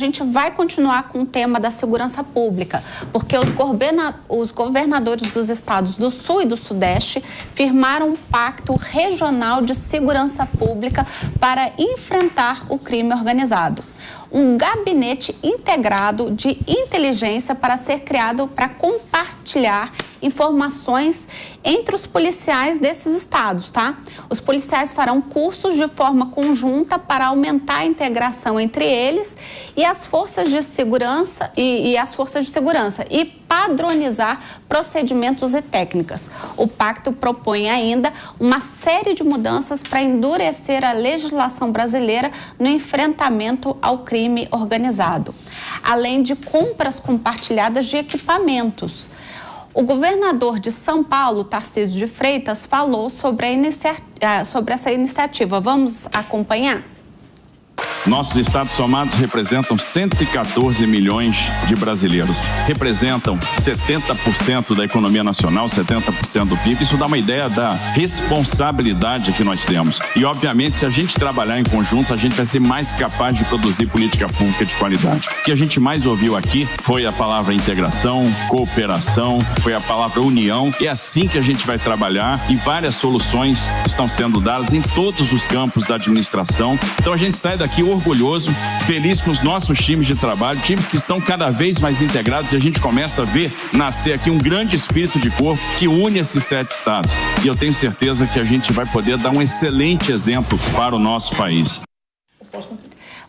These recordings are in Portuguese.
A gente vai continuar com o tema da segurança pública, porque os governadores dos estados do Sul e do Sudeste firmaram um pacto regional de segurança pública para enfrentar o crime organizado. Um gabinete integrado de inteligência para ser criado para compartilhar informações entre os policiais desses estados, tá? Os policiais farão cursos de forma conjunta para aumentar a integração entre eles e as forças de segurança e padronizar procedimentos e técnicas. O pacto propõe ainda uma série de mudanças para endurecer a legislação brasileira no enfrentamento ao crime organizado, além de compras compartilhadas de equipamentos. O governador de São Paulo, Tarcísio de Freitas, falou sobre essa iniciativa. Vamos acompanhar? Nossos estados somados representam 114 milhões de brasileiros. Representam 70% da economia nacional, 70% do PIB. Isso dá uma ideia da responsabilidade que nós temos. E, obviamente, se a gente trabalhar em conjunto, a gente vai ser mais capaz de produzir política pública de qualidade. O que a gente mais ouviu aqui foi a palavra integração, cooperação, foi a palavra união. É assim que a gente vai trabalhar e várias soluções estão sendo dadas em todos os campos da administração. Então, a gente sai daqui orgulhoso, feliz com os nossos times de trabalho, times que estão cada vez mais integrados, e a gente começa a ver nascer aqui um grande espírito de corpo que une esses 7 estados. E eu tenho certeza que a gente vai poder dar um excelente exemplo para o nosso país.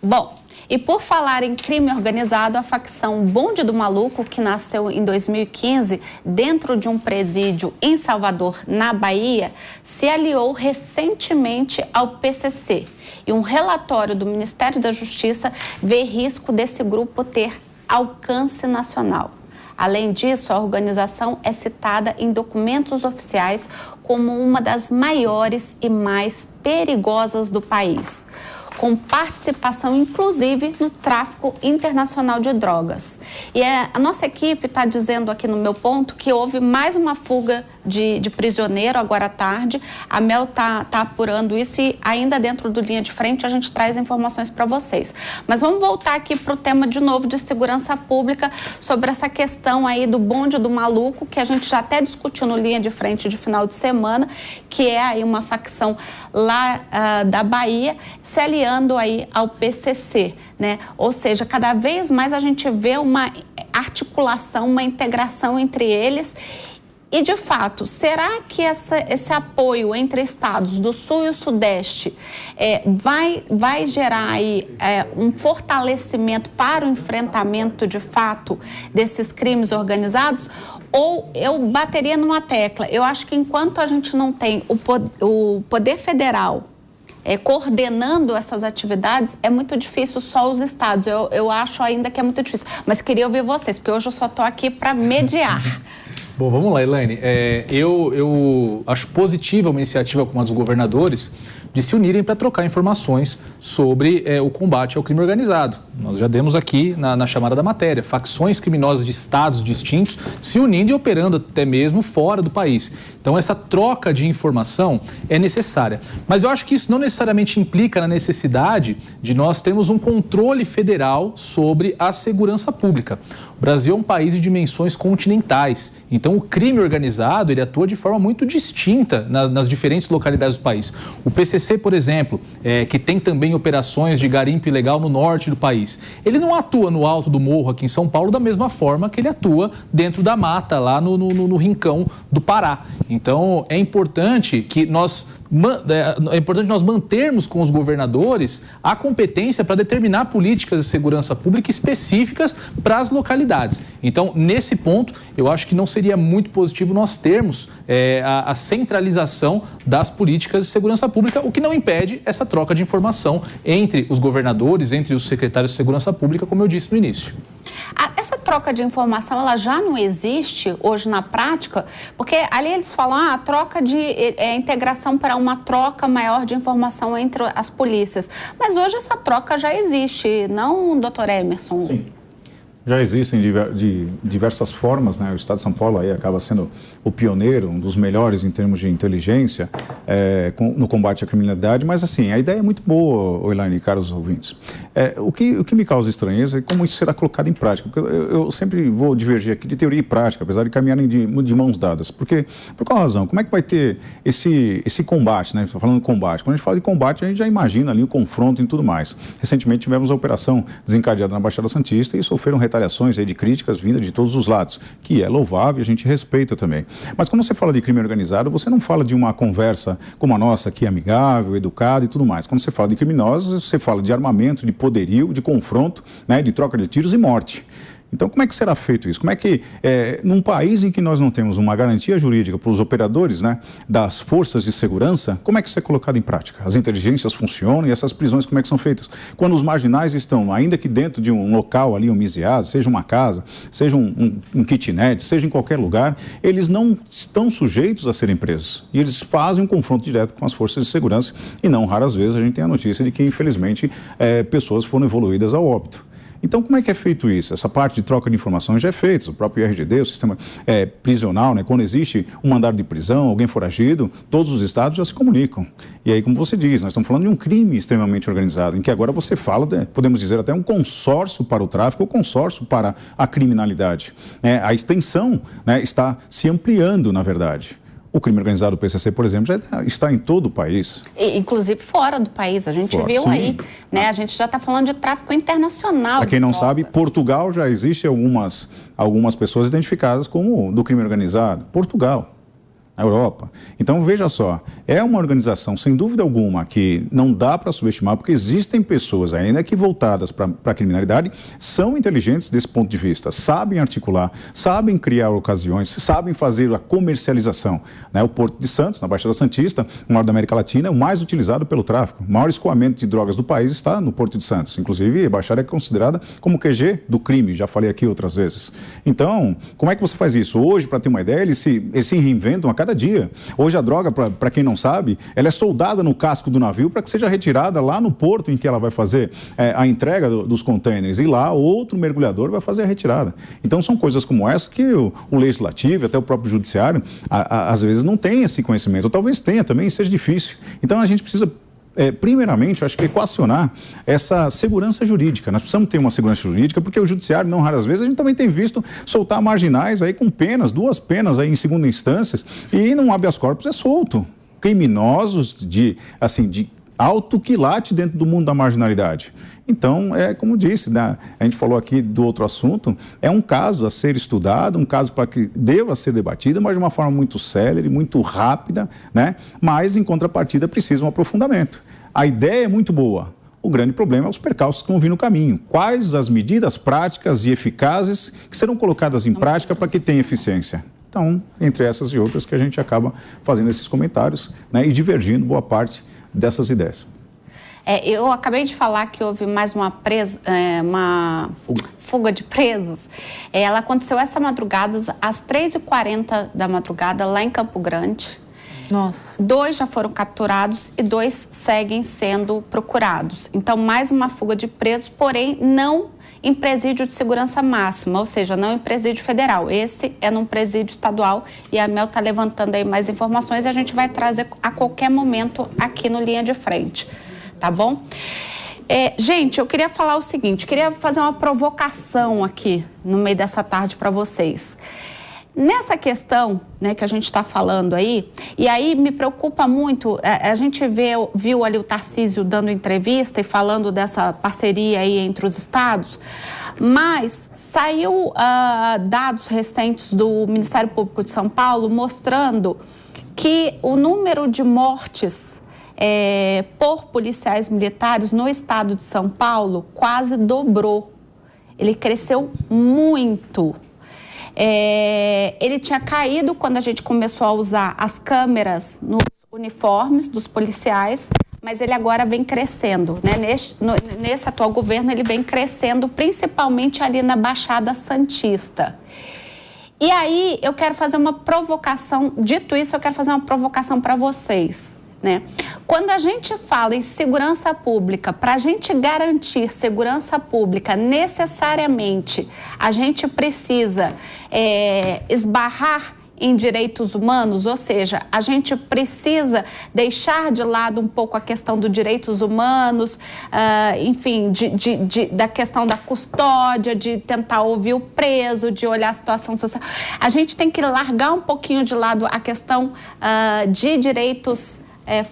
Bom, e por falar em crime organizado, a facção Bonde do Maluco, que nasceu em 2015 dentro de um presídio em Salvador, na Bahia, se aliou recentemente ao PCC. E um relatório do Ministério da Justiça vê risco desse grupo ter alcance nacional. Além disso, a organização é citada em documentos oficiais como uma das maiores e mais perigosas do país, com participação, inclusive, no tráfico internacional de drogas. E a nossa equipe está dizendo aqui no meu ponto que houve mais uma fuga de prisioneiro agora à tarde. A Mel tá apurando isso e ainda dentro do Linha de Frente a gente traz informações para vocês. Mas vamos voltar aqui para o tema de novo de segurança pública, sobre essa questão aí do Bonde do Maluco, que a gente já até discutiu no Linha de Frente de final de semana, que é aí uma facção lá da Bahia, se aliando aí ao PCC, né? Ou seja, cada vez mais a gente vê uma articulação, uma integração entre eles. E, de fato, será que esse apoio entre estados do Sul e o Sudeste vai gerar aí um fortalecimento para o enfrentamento, de fato, desses crimes organizados? Ou eu bateria numa tecla? Eu acho que enquanto a gente não tem o Poder Federal coordenando essas atividades, é muito difícil só os estados. Eu acho ainda que é muito difícil. Mas queria ouvir vocês, porque hoje eu só estou aqui para mediar. Bom, vamos lá, Elaine. Eu acho positiva uma iniciativa como a dos governadores de se unirem para trocar informações sobre o combate ao crime organizado. Nós já demos aqui na chamada da matéria, facções criminosas de estados distintos se unindo e operando até mesmo fora do país. Então, essa troca de informação é necessária. Mas eu acho que isso não necessariamente implica na necessidade de nós termos um controle federal sobre a segurança pública. O Brasil é um país de dimensões continentais, então o crime organizado ele atua de forma muito distinta nas diferentes localidades do país. O PCC, por exemplo, que tem também operações de garimpo ilegal no norte do país, ele não atua no alto do morro aqui em São Paulo da mesma forma que ele atua dentro da mata, lá no rincão do Pará. Então é importante que nós mantermos com os governadores a competência para determinar políticas de segurança pública específicas para as localidades. Então, nesse ponto, eu acho que não seria muito positivo nós termos a centralização das políticas de segurança pública, o que não impede essa troca de informação entre os governadores, entre os secretários de segurança pública, como eu disse no início. Essa troca de informação, ela já não existe hoje na prática? Porque ali eles falam, a troca de integração para uma troca maior de informação entre as polícias. Mas hoje essa troca já existe, não, doutor Emerson? Sim. Já existem de diversas formas, né? O Estado de São Paulo aí acaba sendo o pioneiro, um dos melhores em termos de inteligência no combate à criminalidade, mas assim, a ideia é muito boa, Elaine e caros ouvintes. O que me causa estranheza é como isso será colocado em prática, porque eu sempre vou divergir aqui de teoria e prática, apesar de caminharem de mãos dadas, porque, por qual razão? Como é que vai ter esse combate, né? Estou falando de combate. Quando a gente fala de combate, a gente já imagina ali o confronto e tudo mais. Recentemente tivemos a operação desencadeada na Baixada Santista e sofreram retaliações aí de críticas vindas de todos os lados, que é louvável e a gente respeita também. Mas quando você fala de crime organizado, você não fala de uma conversa como a nossa aqui, amigável, educada e tudo mais. Quando você fala de criminosos, você fala de armamento, de poderio, de confronto, né, de troca de tiros e morte. Então, como é que será feito isso? Como é que, num país em que nós não temos uma garantia jurídica para os operadores, né, das forças de segurança, como é que isso é colocado em prática? As inteligências funcionam e essas prisões como é que são feitas? Quando os marginais estão, ainda que dentro de um local ali homiziado, seja uma casa, seja um kitnet, seja em qualquer lugar, eles não estão sujeitos a serem presos. E eles fazem um confronto direto com as forças de segurança e não raras vezes a gente tem a notícia de que, infelizmente, pessoas foram evoluídas ao óbito. Então, como é que é feito isso? Essa parte de troca de informações já é feita. O próprio IRGD, o sistema prisional, né? Quando existe um mandado de prisão, alguém foragido, todos os estados já se comunicam. E aí, como você diz, nós estamos falando de um crime extremamente organizado, em que agora você fala, podemos dizer até um consórcio para o tráfico ou consórcio para a criminalidade. A extensão, né, está se ampliando, na verdade. O crime organizado do PCC, por exemplo, já está em todo o país. Inclusive fora do país, a gente viu aí, né? A gente já está falando de tráfico internacional. Para quem não sabe, Portugal já existe algumas pessoas identificadas como do crime organizado. Portugal. Na Europa. Então, veja só, é uma organização, sem dúvida alguma, que não dá para subestimar, porque existem pessoas ainda que voltadas para a criminalidade são inteligentes desse ponto de vista, sabem articular, sabem criar ocasiões, sabem fazer a comercialização. Né? O Porto de Santos, na Baixada Santista, o maior da América Latina, é o mais utilizado pelo tráfico. O maior escoamento de drogas do país está no Porto de Santos. Inclusive, a Baixada é considerada como QG do crime, já falei aqui outras vezes. Então, como é que você faz isso? Hoje, para ter uma ideia, eles se reinventam a cada dia. Hoje a droga, para quem não sabe, ela é soldada no casco do navio para que seja retirada lá no porto em que ela vai fazer a entrega dos contêineres, e lá outro mergulhador vai fazer a retirada. Então são coisas como essa que o legislativo, até o próprio judiciário, às vezes não tem esse conhecimento, ou talvez tenha também, seja difícil. Então a gente precisa primeiramente, eu acho que equacionar essa segurança jurídica. Nós precisamos ter uma segurança jurídica, porque o judiciário, não raras vezes, a gente também tem visto soltar marginais aí com penas, 2 penas aí em segunda instância, e não habeas corpus é solto. Criminosos de alto quilate dentro do mundo da marginalidade. Então, como disse, né, a gente falou aqui do outro assunto, é um caso a ser estudado, um caso para que deva ser debatido, mas de uma forma muito célere, muito rápida, né? Mas, em contrapartida, precisa um aprofundamento. A ideia é muito boa. O grande problema é os percalços que vão vir no caminho. Quais as medidas práticas e eficazes que serão colocadas em prática para que tenha eficiência? Então, entre essas e outras que a gente acaba fazendo esses comentários, né, e divergindo boa parte dessas ideias. Eu acabei de falar que houve mais uma fuga de presos. Ela aconteceu essa madrugada, às 3h40 da madrugada, lá em Campo Grande. Nossa. 2 já foram capturados e 2 seguem sendo procurados. Então, mais uma fuga de presos, porém não em presídio de segurança máxima, ou seja, não em presídio federal. Esse é num presídio estadual e a Mel está levantando aí mais informações e a gente vai trazer a qualquer momento aqui no Linha de Frente. Tá bom? Gente, eu queria falar o seguinte, queria fazer uma provocação aqui no meio dessa tarde para vocês. Nessa questão, né, que a gente está falando aí, e aí me preocupa muito, a gente viu ali o Tarcísio dando entrevista e falando dessa parceria aí entre os estados, mas saiu dados recentes do Ministério Público de São Paulo mostrando que o número de mortes por policiais militares no estado de São Paulo quase dobrou. Ele cresceu muito. Ele tinha caído quando a gente começou a usar as câmeras nos uniformes dos policiais, mas ele agora vem crescendo, né? Nesse atual governo ele vem crescendo, principalmente ali na Baixada Santista. E aí eu quero fazer uma provocação, dito isso, eu quero fazer uma provocação para vocês. né? Quando a gente fala em segurança pública, para a gente garantir segurança pública, necessariamente a gente precisa esbarrar em direitos humanos, ou seja, a gente precisa deixar de lado um pouco a questão dos direitos humanos, enfim, da questão da custódia, de tentar ouvir o preso, de olhar a situação social. A gente tem que largar um pouquinho de lado a questão de direitos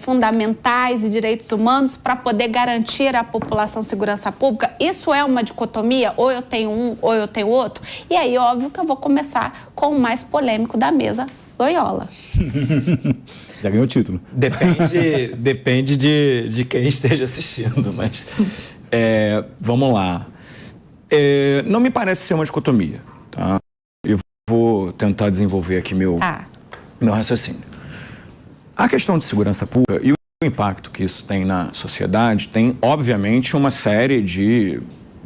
fundamentais e direitos humanos para poder garantir à população segurança pública. Isso é uma dicotomia, ou eu tenho um ou eu tenho outro? E aí, óbvio que eu vou começar com o mais polêmico da mesa, Loyola. Já ganhou o título. Depende de quem esteja assistindo, mas vamos lá. Não me parece ser uma dicotomia, tá? Eu vou tentar desenvolver aqui meu raciocínio. A questão de segurança pública e o impacto que isso tem na sociedade tem, obviamente, uma série de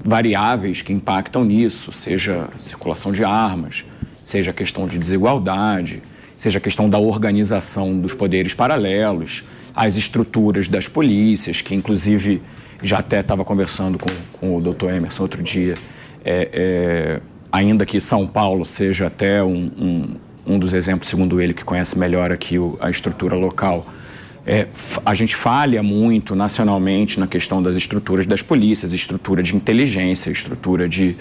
variáveis que impactam nisso, seja a circulação de armas, seja a questão de desigualdade, seja a questão da organização dos poderes paralelos, as estruturas das polícias, que inclusive já até estava conversando com o doutor Emerson outro dia, ainda que São Paulo seja até um dos exemplos, segundo ele, que conhece melhor aqui a estrutura local, a gente falha muito nacionalmente na questão das estruturas das polícias, estrutura de inteligência, estrutura de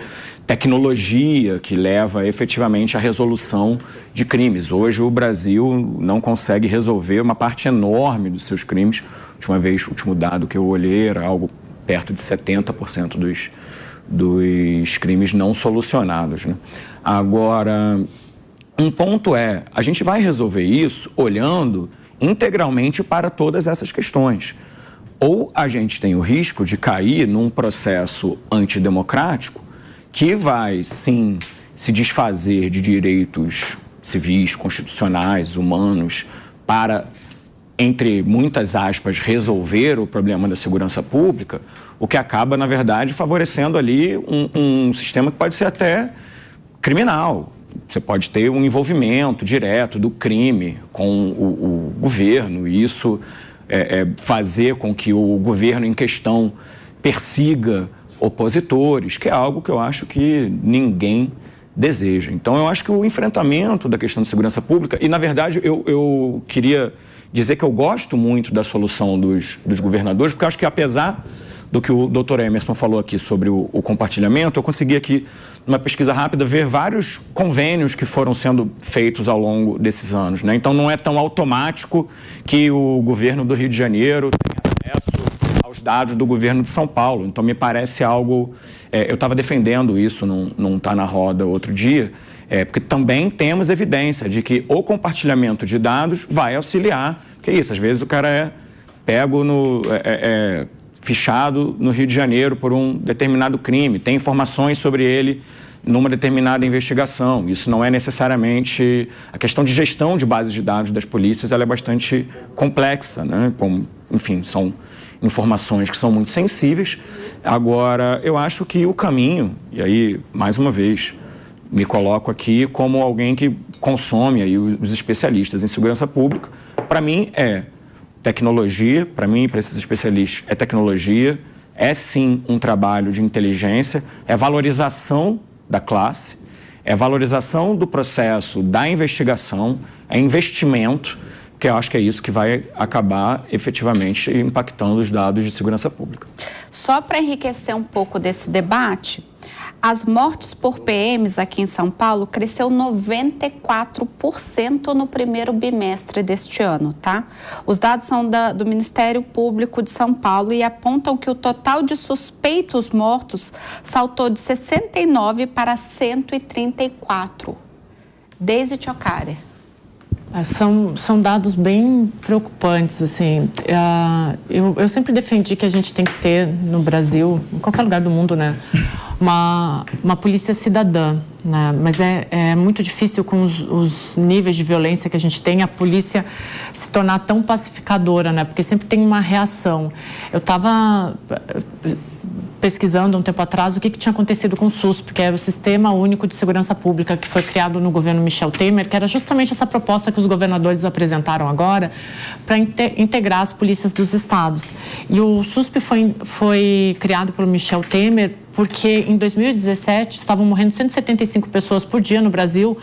tecnologia que leva efetivamente à resolução de crimes. Hoje o Brasil não consegue resolver uma parte enorme dos seus crimes. O último dado que eu olhei era algo perto de 70% dos crimes não solucionados, né? Agora, um ponto a gente vai resolver isso olhando integralmente para todas essas questões. Ou a gente tem o risco de cair num processo antidemocrático que vai, sim, se desfazer de direitos civis, constitucionais, humanos, para, entre muitas aspas, resolver o problema da segurança pública, o que acaba, na verdade, favorecendo ali um sistema que pode ser até criminal. Você pode ter um envolvimento direto do crime com o governo e isso fazer com que o governo em questão persiga opositores, que é algo que eu acho que ninguém deseja. Então, eu acho que o enfrentamento da questão de segurança pública, e na verdade eu queria dizer que eu gosto muito da solução dos governadores, porque eu acho que apesar do que o doutor Emerson falou aqui sobre o compartilhamento, eu consegui aqui, numa pesquisa rápida, ver vários convênios que foram sendo feitos ao longo desses anos, né? Então, não é tão automático que o governo do Rio de Janeiro tenha acesso aos dados do governo de São Paulo. Então, me parece algo... eu estava defendendo isso, não está na roda outro dia, porque também temos evidência de que o compartilhamento de dados vai auxiliar, porque é isso, às vezes o cara é pego fichado no Rio de Janeiro por um determinado crime, tem informações sobre ele numa determinada investigação. Isso não é necessariamente... A questão de gestão de bases de dados das polícias, ela é bastante complexa, né? Enfim, são informações que são muito sensíveis. Agora, eu acho que o caminho, e aí, mais uma vez, me coloco aqui como alguém que consome aí os especialistas em segurança pública, para mim tecnologia, para mim, para esses especialistas, é tecnologia, é sim um trabalho de inteligência, é valorização da classe, é valorização do processo da investigação, é investimento, que eu acho que é isso que vai acabar efetivamente impactando os dados de segurança pública. Só para enriquecer um pouco desse debate, as mortes por PMs aqui em São Paulo cresceu 94% no primeiro bimestre deste ano, tá? Os dados são do Ministério Público de São Paulo e apontam que o total de suspeitos mortos saltou de 69 para 134. Deise Tchocari. São dados bem preocupantes, assim. Eu sempre defendi que a gente tem que ter no Brasil, em qualquer lugar do mundo, né, uma polícia cidadã, né? Mas é muito difícil com os níveis de violência que a gente tem, a polícia se tornar tão pacificadora, né? Porque sempre tem uma reação. Eu estava pesquisando um tempo atrás o que tinha acontecido com o SUSP, que era o Sistema Único de Segurança Pública, que foi criado no governo Michel Temer, que era justamente essa proposta que os governadores apresentaram agora para integrar as polícias dos estados. E o SUSP foi criado pelo Michel Temer porque em 2017 estavam morrendo 175 pessoas por dia no Brasil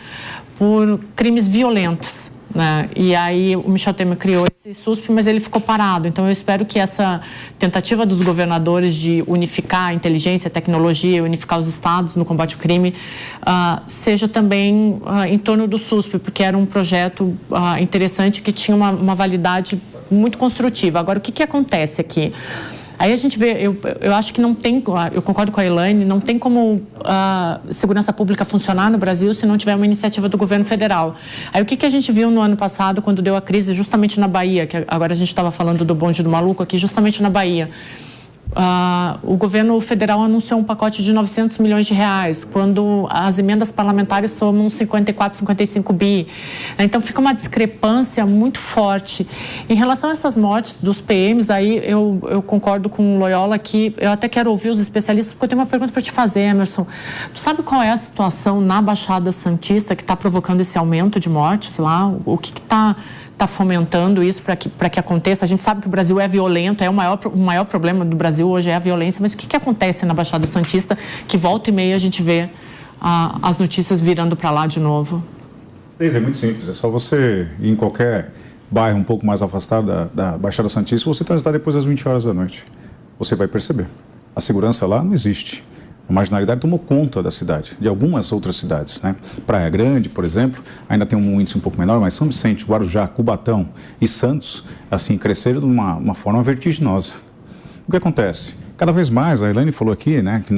por crimes violentos, né? E aí o Michel Temer criou esse SUSP, mas ele ficou parado. Então eu espero que essa tentativa dos governadores de unificar a inteligência, a tecnologia, unificar os estados no combate ao crime, seja também em torno do SUSP, porque era um projeto interessante que tinha uma validade muito construtiva. Agora, o que acontece aqui? Aí a gente vê, eu acho que não tem, eu concordo com a Elaine, não tem como a segurança pública funcionar no Brasil se não tiver uma iniciativa do governo federal. Aí o que a gente viu no ano passado, quando deu a crise justamente na Bahia, que agora a gente estava falando do bonde do maluco aqui, justamente na Bahia. O governo federal anunciou um pacote de 900 milhões de reais, quando as emendas parlamentares somam 54, 55 bi. Então fica uma discrepância muito forte. Em relação a essas mortes dos PMs, aí eu concordo com o Loyola que eu até quero ouvir os especialistas, porque eu tenho uma pergunta para te fazer, Emerson. Tu sabe qual é a situação na Baixada Santista que está provocando esse aumento de mortes lá? O que está fomentando isso para que aconteça? A gente sabe que o Brasil é violento, o maior problema do Brasil hoje é a violência, mas o que acontece na Baixada Santista que volta e meia a gente vê as notícias virando para lá de novo? É muito simples, é só você ir em qualquer bairro um pouco mais afastado da Baixada Santista, você transitar depois das 20 horas da noite. Você vai perceber. A segurança lá não existe. A marginalidade tomou conta da cidade, de algumas outras cidades, né? Praia Grande, por exemplo, ainda tem um índice um pouco menor, mas São Vicente, Guarujá, Cubatão e Santos, assim, cresceram de uma forma vertiginosa. O que acontece? Cada vez mais, a Elaine falou aqui, né, que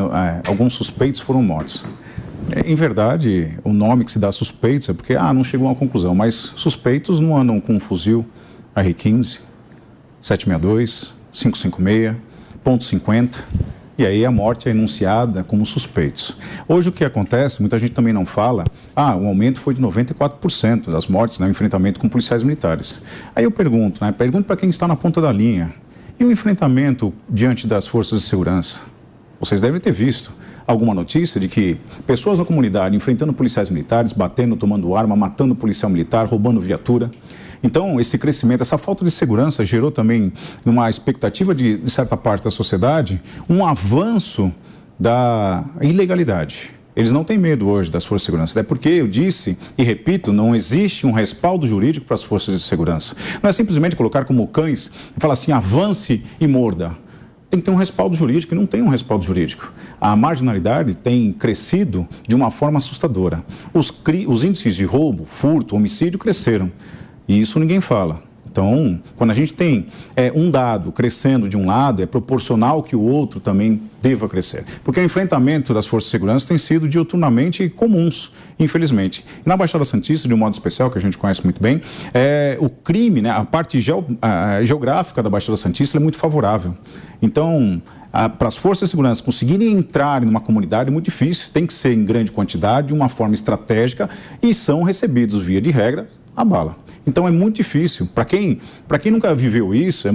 alguns suspeitos foram mortos. Em verdade, o nome que se dá a suspeitos é porque, não chegou a uma conclusão, mas suspeitos não andam com um fuzil R15, 762, 556, .50, e aí a morte é enunciada como suspeitos. Hoje o que acontece, muita gente também não fala, o aumento foi de 94% das mortes no enfrentamento com policiais militares. Aí eu pergunto, né, pergunto para quem está na ponta da linha, e o enfrentamento diante das forças de segurança? Vocês devem ter visto alguma notícia de que pessoas na comunidade enfrentando policiais militares, batendo, tomando arma, matando policial militar, roubando viatura. Então, esse crescimento, essa falta de segurança gerou também, numa expectativa de certa parte da sociedade, um avanço da ilegalidade. Eles não têm medo hoje das forças de segurança, até porque eu disse e repito, não existe um respaldo jurídico para as forças de segurança. Não é simplesmente colocar como cães e falar assim, avance e morda. Tem que ter um respaldo jurídico e não tem um respaldo jurídico. A marginalidade tem crescido de uma forma assustadora. Os índices de roubo, furto, homicídio cresceram. E isso ninguém fala. Então, quando a gente tem um dado crescendo de um lado, é proporcional que o outro também deva crescer. Porque o enfrentamento das forças de segurança tem sido diuturnamente comuns, infelizmente. E na Baixada Santista, de um modo especial, que a gente conhece muito bem, o crime, né, a parte geográfica da Baixada Santista é muito favorável. Então, para as forças de segurança conseguirem entrar numa comunidade é muito difícil, tem que ser em grande quantidade, de uma forma estratégica, e são recebidos, via de regra, a bala. Então é muito difícil. Para quem nunca viveu isso,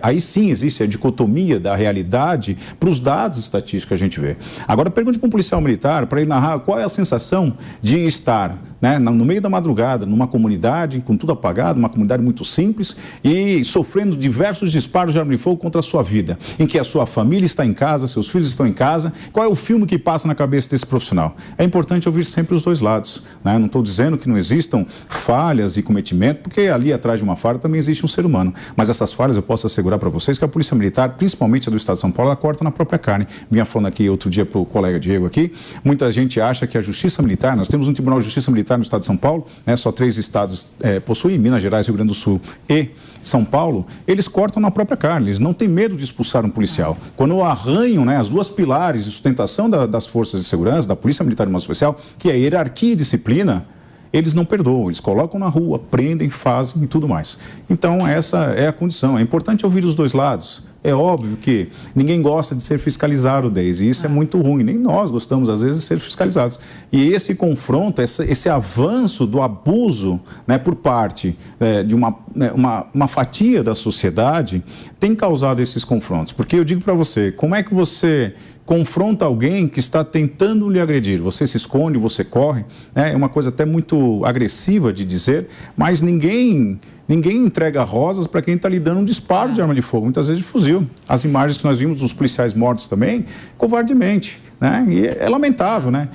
aí sim existe a dicotomia da realidade para os dados estatísticos que a gente vê. Agora pergunte para um policial militar, para ele narrar qual é a sensação de estar, né, no meio da madrugada, numa comunidade com tudo apagado, uma comunidade muito simples e sofrendo diversos disparos de arma de fogo contra a sua vida, em que a sua família está em casa, seus filhos estão em casa. Qual é o filme que passa na cabeça desse profissional? É importante ouvir sempre os dois lados, né? Não estou dizendo que não existam falhas e cometimento, porque ali atrás de uma falha também existe um ser humano. Mas essas falhas eu posso assegurar para vocês que a Polícia Militar, principalmente a do Estado de São Paulo, ela corta na própria carne. Vinha falando aqui outro dia para o colega Diego aqui, muita gente acha que a Justiça Militar, nós temos um Tribunal de Justiça Militar no Estado de São Paulo, né, só 3 estados possuem, Minas Gerais, Rio Grande do Sul e São Paulo, eles cortam na própria carne, eles não têm medo de expulsar um policial. Quando arranham, né, as duas pilares de sustentação das forças de segurança, da Polícia Militar de modo especial, que é a hierarquia e disciplina, eles não perdoam, eles colocam na rua, prendem, fazem e tudo mais. Então, essa é a condição. É importante ouvir os dois lados, É óbvio que ninguém gosta de ser fiscalizado, Deise, e isso é muito ruim. Nem nós gostamos, às vezes, de ser fiscalizados. E esse confronto, esse avanço do abuso, né, por parte de uma fatia da sociedade tem causado esses confrontos. Porque eu digo para você, como é que você confronta alguém que está tentando lhe agredir? Você se esconde, você corre, né? É uma coisa até muito agressiva de dizer, mas ninguém entrega rosas para quem está lhe dando um disparo de arma de fogo, muitas vezes de fuzil. As imagens que nós vimos dos policiais mortos também, covardemente, né? E é lamentável, né?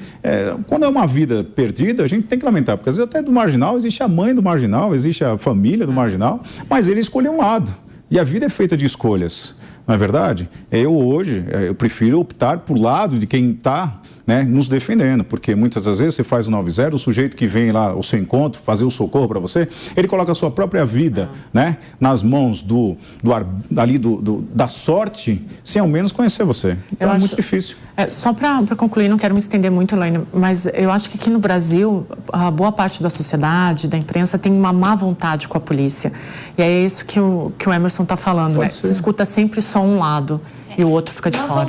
Quando é uma vida perdida, a gente tem que lamentar, porque às vezes até do marginal existe a mãe do marginal, existe a família do marginal, mas ele escolheu um lado. E a vida é feita de escolhas, não é verdade? Eu prefiro optar por lado de quem está, né, nos defendendo, porque muitas das vezes você faz o 9-0, o sujeito que vem lá ao seu encontro, fazer o socorro para você, ele coloca a sua própria vida, né, nas mãos da sorte, sem ao menos conhecer você. Então é muito difícil. Só para concluir, não quero me estender muito, Elaine, mas eu acho que aqui no Brasil, a boa parte da sociedade, da imprensa, tem uma má vontade com a polícia. E é isso que o Emerson está falando, né? Se escuta sempre só um lado e o outro fica de fora.